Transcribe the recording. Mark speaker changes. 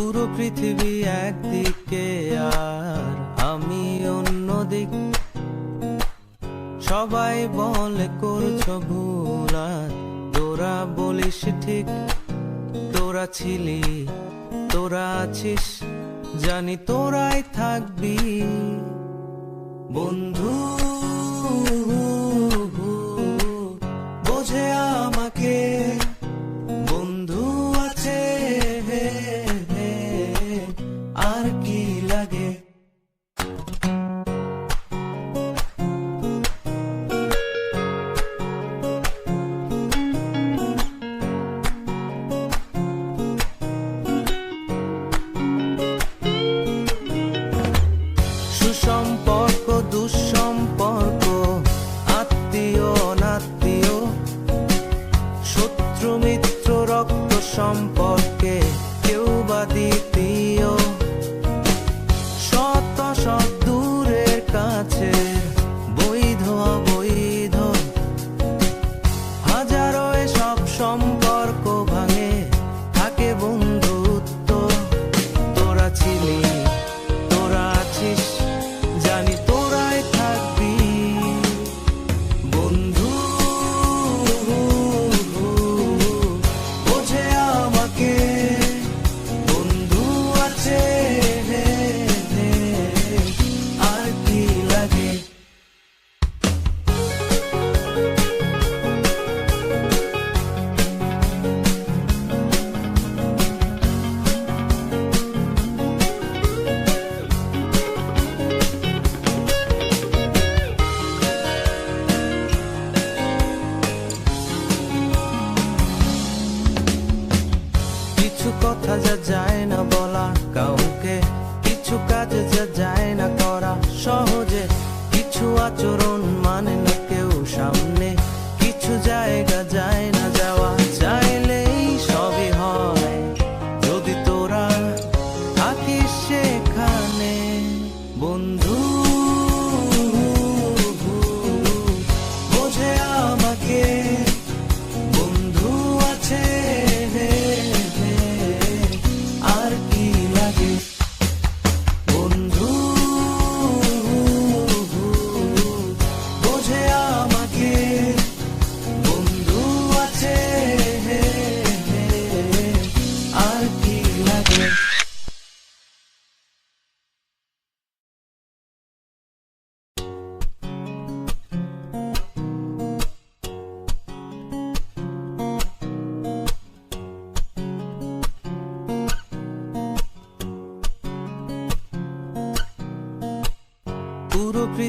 Speaker 1: পুরো পৃথিবী একদিকে আর আমি অন্যদিক। সবাই বলে করছো ভুল আর তোরা বলিস ঠিক। তোরা ছিলি, তোরা আছিস, জানি তোরাই থাকবি বন্ধু। বোঝে আমাকে বন্ধু আছে, আর কি লাগে। সুসম্পর্ক দুঃসম্পর্ক, আত্মীয় অনাত্মীয়, শত্রু মিত্র রক্ত সম্পর্কে কেউ বা দ্বিতীয়। শত শত দূরের কাছে, বৈধ অবৈধ, হাজারো সব সম্পর্ক ভাঙে, থাকে বন্ধুত্ব। তোরা ছিলি, তোরা আছিস, জানি তোরাই থাকবি বন্ধু। বোঝে আমাকে বন্ধু আছে, আর কি লাগে। কিছু কথা যা যায় না বলা কাউকে, কিছু কাজ যা যায় না করা সহজে, কিছু আচরণ মানে না কেউ সামনে, কিছু জায়গা যায় না যাওয়া, চাইলেই সবই হয় যদি তোরা থাকিস সেখানে বন্ধু। বোঝে আমাকে বন্ধু আছে, আর কি লাগে বন্ধু। বোঝে আমাকে বন্ধু আছে, আর কি লাগে। পুরো পৃথিবী